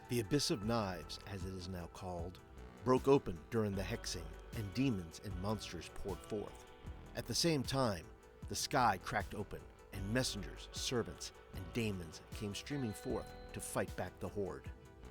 The Abyss of Knives, as it is now called, broke open during the hexing, and demons and monsters poured forth. At the same time, the sky cracked open, and messengers, servants, and daemons came streaming forth to fight back the horde.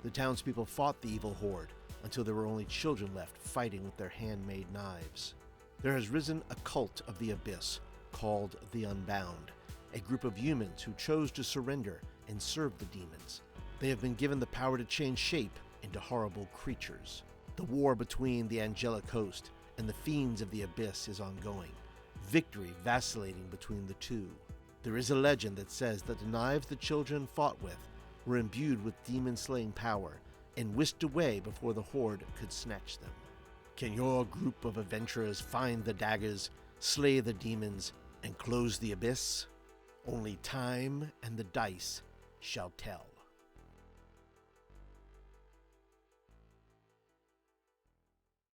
The townspeople fought the evil horde until there were only children left fighting with their handmade knives. There has risen a cult of the Abyss called the Unbound, a group of humans who chose to surrender and serve the demons. They have been given the power to change shape into horrible creatures. The war between the angelic host and the fiends of the Abyss is ongoing, victory vacillating between the two. There is a legend that says that the knives the children fought with were imbued with demon-slaying power and whisked away before the horde could snatch them. Can your group of adventurers find the daggers, slay the demons, and close the abyss? Only time and the dice shall tell.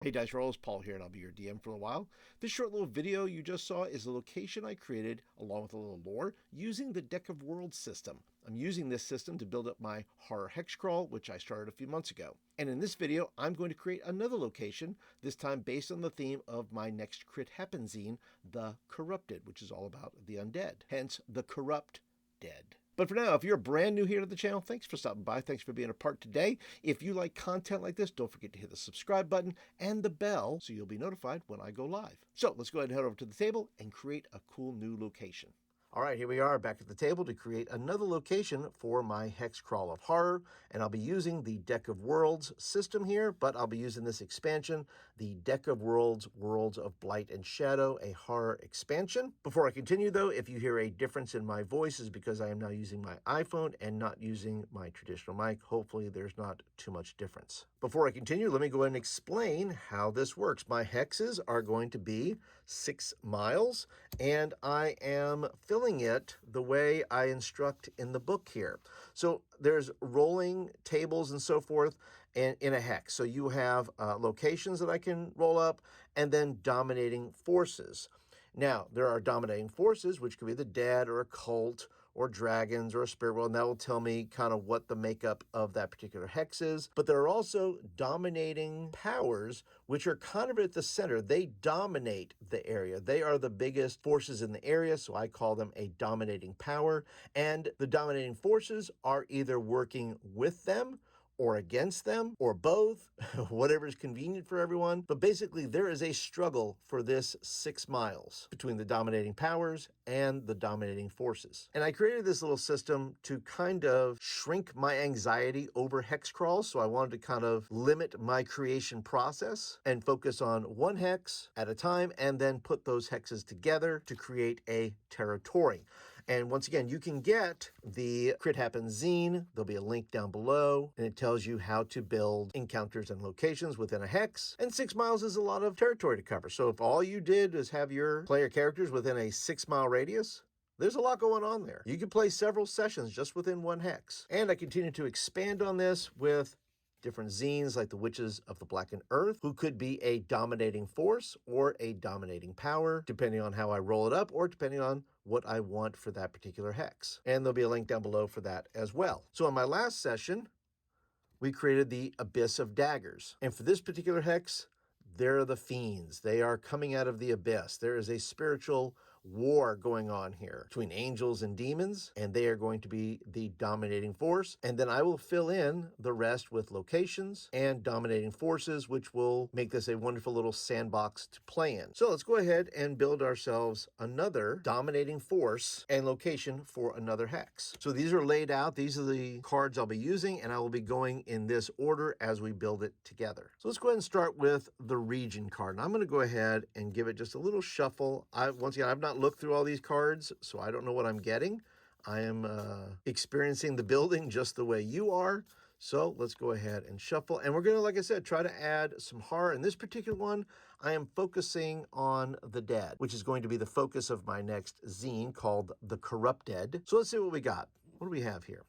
Hey Dice Rollers, Paul here, and I'll be your DM for a while. This short little video you just saw is a location I created, along with a little lore, using the Deck of Worlds system. I'm using this system to build up my horror hex crawl, which I started a few months ago. And in this video, I'm going to create another location, this time based on the theme of my next Crit Happen zine, The Corrupted, which is all about the undead, hence the Corrupt Dead. But for now, if you're brand new here to the channel, thanks for stopping by. Thanks for being a part today. If you like content like this, don't forget to hit the subscribe button and the bell so you'll be notified when I go live. So let's go ahead and head over to the table and create a cool new location. All right, here we are back at the table to create another location for my hex crawl of horror, and I'll be using the Deck of Worlds system here, but I'll be using this expansion, the Deck of Worlds, Worlds of Blight and Shadow, a horror expansion. Before I continue though, if you hear a difference in my voice is because I am now using my iPhone and not using my traditional mic. Hopefully there's not too much difference. Before I continue, let me go ahead and explain how this works. My hexes are going to be 6 miles, and I am filling it the way I instruct in the book here. So there's rolling tables and so forth and in a hex. So you have locations that I can roll up and then dominating forces. Now, there are dominating forces, which could be the dead or a cult or dragons or a spirit world, and that will tell me kind of what the makeup of that particular hex is. But there are also dominating powers, which are kind of at the center. They dominate the area. They are the biggest forces in the area, so I call them a dominating power. And the dominating forces are either working with them or against them, or both, whatever is convenient for everyone. But basically, there is a struggle for this 6 miles between the dominating powers and the dominating forces. And I created this little system to kind of shrink my anxiety over hex crawls. So I wanted to kind of limit my creation process and focus on one hex at a time, and then put those hexes together to create a territory. And once again, you can get the Crit Happen zine. There'll be a link down below, and it tells you how to build encounters and locations within a hex. And 6 miles is a lot of territory to cover. So if all you did is have your player characters within a 6-mile radius, there's a lot going on there. You can play several sessions just within one hex. And I continue to expand on this with different zines like the Witches of the Blackened Earth, who could be a dominating force or a dominating power, depending on how I roll it up or depending on what I want for that particular hex. And there'll be a link down below for that as well. So in my last session, we created the Abyss of Daggers. And for this particular hex, they're the fiends. They are coming out of the abyss. There is a spiritual war going on here between angels and demons, and they are going to be the dominating force. And then I will fill in the rest with locations and dominating forces, which will make this a wonderful little sandbox to play in. So let's go ahead and build ourselves another dominating force and location for another hex. So these are laid out. These are the cards I'll be using, and I will be going in this order as we build it together. So let's go ahead and start with the region card. And I'm going to go ahead and give it just a little shuffle. Once again, I've not looked through all these cards, so I don't know what I'm getting. I am experiencing the building just the way you are. So let's go ahead and shuffle. And we're going to, like I said, try to add some horror. In this particular one, I am focusing on the dead, which is going to be the focus of my next zine called The Corrupted. So let's see what we got. What do we have here?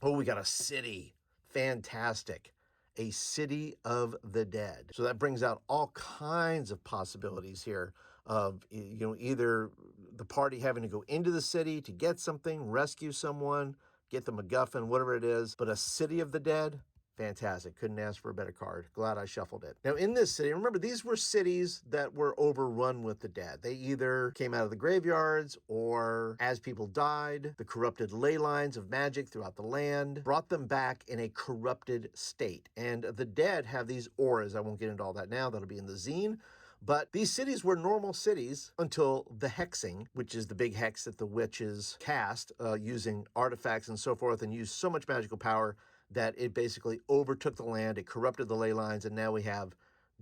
Oh, we got a city. Fantastic. A city of the dead. So that brings out all kinds of possibilities here of, either the party having to go into the city to get something, rescue someone, get the MacGuffin, whatever it is. But a City of the Dead, fantastic. Couldn't ask for a better card. Glad I shuffled it. Now, in this city, remember, these were cities that were overrun with the dead. They either came out of the graveyards or, as people died, the corrupted ley lines of magic throughout the land brought them back in a corrupted state. And the dead have these auras. I won't get into all that now. That'll be in the zine. But these cities were normal cities until the hexing, which is the big hex that the witches cast using artifacts and so forth, and used so much magical power that it basically overtook the land. It corrupted the ley lines, and now we have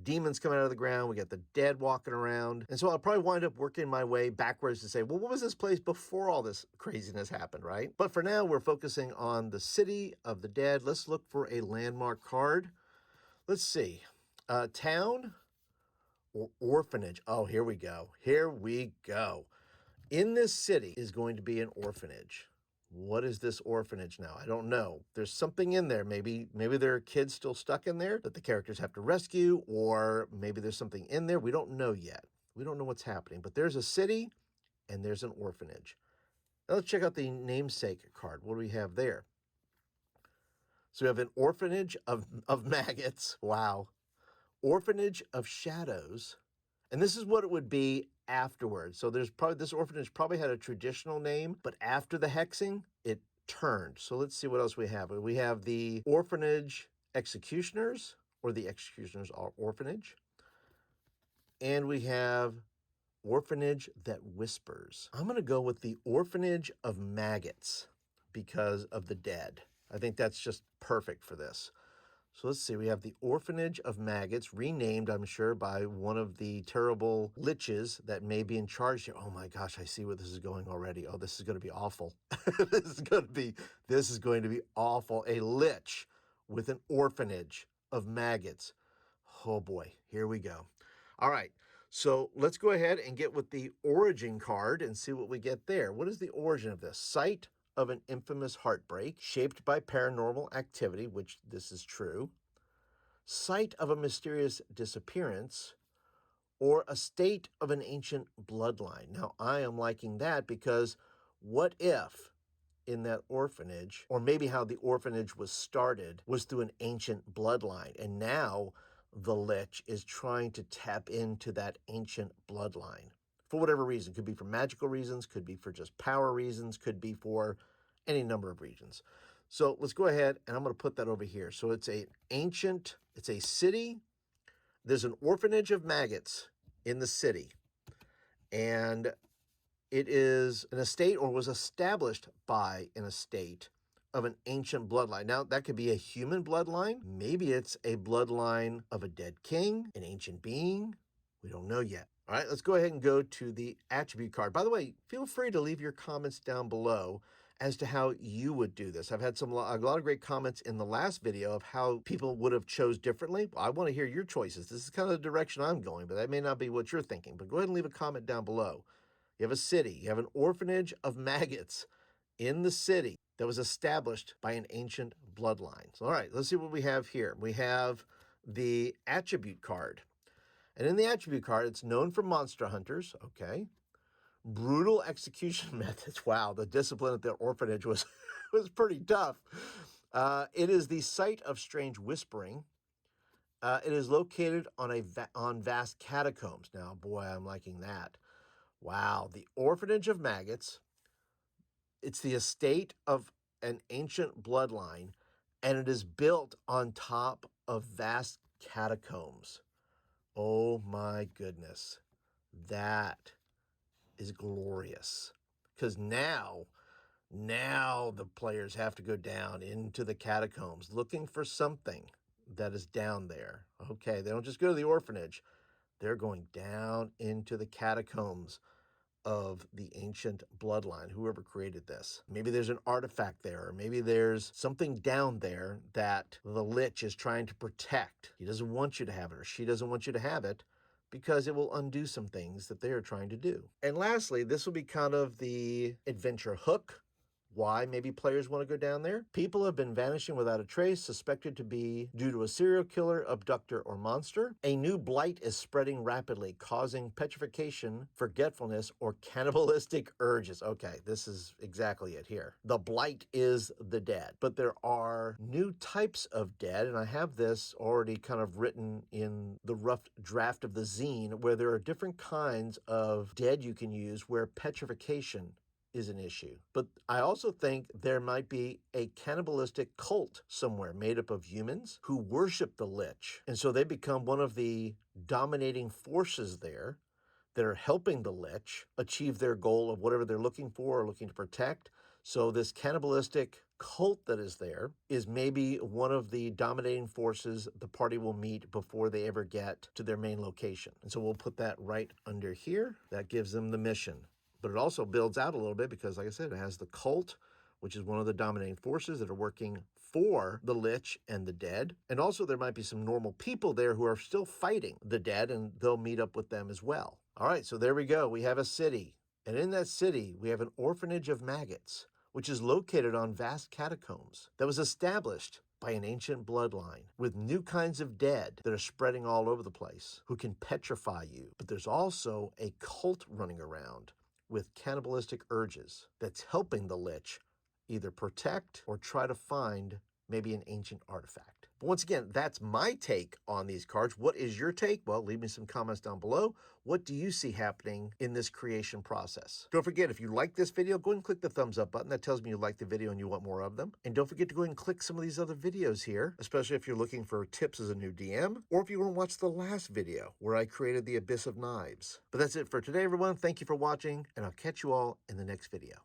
demons coming out of the ground. We got the dead walking around. And so I'll probably wind up working my way backwards to say, well, what was this place before all this craziness happened, right? But for now, we're focusing on the City of the Dead. Let's look for a landmark card. Let's see. Town or orphanage. Oh, here we go. Here we go. In this city is going to be an orphanage. What is this orphanage now? I don't know. There's something in there. Maybe there are kids still stuck in there that the characters have to rescue, or maybe there's something in there. We don't know yet. We don't know what's happening, but there's a city and there's an orphanage. Now let's check out the namesake card. What do we have there? So we have an orphanage of maggots. Wow. Orphanage of shadows. And this is what it would be afterwards. So there's probably, this orphanage probably had a traditional name, but after the hexing, it turned. So let's see what else we have. We have the orphanage executioners, or the executioners are orphanage. And we have orphanage that whispers. I'm going to go with the orphanage of maggots because of the dead. I think that's just perfect for this. So let's see, we have the Orphanage of Maggots, renamed, I'm sure, by one of the terrible liches that may be in charge here. Oh my gosh, I see where this is going already. Oh, this is going to be awful. This is going to be awful. A lich with an orphanage of maggots. Oh boy, here we go. All right, so let's go ahead and get with the origin card and see what we get there. What is the origin of this? Site of an infamous heartbreak, shaped by paranormal activity, which this is true, site of a mysterious disappearance, or a state of an ancient bloodline. Now, I am liking that because what if in that orphanage, or maybe how the orphanage was started, was through an ancient bloodline, and now the lich is trying to tap into that ancient bloodline. For whatever reason. Could be for magical reasons, could be for just power reasons, could be for any number of reasons. So let's go ahead, and I'm going to put that over here. So it's a city. There's an orphanage of maggots in the city. And it is an estate, or was established by an estate of an ancient bloodline. Now, that could be a human bloodline. Maybe it's a bloodline of a dead king, an ancient being. We don't know yet. All right, let's go ahead and go to the attribute card. By the way, feel free to leave your comments down below as to how you would do this. I've had a lot of great comments in the last video of how people would have chose differently. I want to hear your choices. This is kind of the direction I'm going, but that may not be what you're thinking. But go ahead and leave a comment down below. You have a city. You have an orphanage of maggots in the city that was established by an ancient bloodline. So, all right, let's see what we have here. We have the attribute card. And in the attribute card, it's known for monster hunters, okay. Brutal execution methods. Wow, the discipline at the orphanage was pretty tough. It is the site of strange whispering. It is located on vast catacombs. Now, boy, I'm liking that. Wow, the orphanage of maggots. It's the estate of an ancient bloodline, and it is built on top of vast catacombs. Oh my goodness, that is glorious. Because now the players have to go down into the catacombs looking for something that is down there. Okay, they don't just go to the orphanage. They're going down into the catacombs of the ancient bloodline, whoever created this. Maybe there's an artifact there, or maybe there's something down there that the lich is trying to protect. He doesn't want you to have it, or she doesn't want you to have it, because it will undo some things that they are trying to do. And lastly, this will be kind of the adventure hook. why maybe players want to go down there. People have been vanishing without a trace, suspected to be due to a serial killer, abductor, or monster. A new blight is spreading rapidly, causing petrification, forgetfulness, or cannibalistic urges. Okay, this is exactly it here. The blight is the dead, but there are new types of dead, and I have this already kind of written in the rough draft of the zine, where there are different kinds of dead you can use where petrification is an issue. But I also think there might be a cannibalistic cult somewhere made up of humans who worship the Lich. And so they become one of the dominating forces there that are helping the Lich achieve their goal of whatever they're looking for or looking to protect. So this cannibalistic cult that is there is maybe one of the dominating forces the party will meet before they ever get to their main location. And so we'll put that right under here. That gives them the mission. But it also builds out a little bit because, like I said, it has the cult, which is one of the dominating forces that are working for the Lich and the dead. And also there might be some normal people there who are still fighting the dead, and they'll meet up with them as well. All right, so there we go. We have a city. And in that city, we have an orphanage of maggots, which is located on vast catacombs that was established by an ancient bloodline with new kinds of dead that are spreading all over the place who can petrify you. But there's also a cult running around with cannibalistic urges that's helping the Lich either protect or try to find maybe an ancient artifact. But once again, that's my take on these cards. What is your take? Well, leave me some comments down below. What do you see happening in this creation process? Don't forget, if you like this video, go ahead and click the thumbs up button. That tells me you like the video and you want more of them. And don't forget to go ahead and click some of these other videos here, especially if you're looking for tips as a new DM, or if you want to watch the last video where I created the Abyss of Knives. But that's it for today, everyone. Thank you for watching, and I'll catch you all in the next video.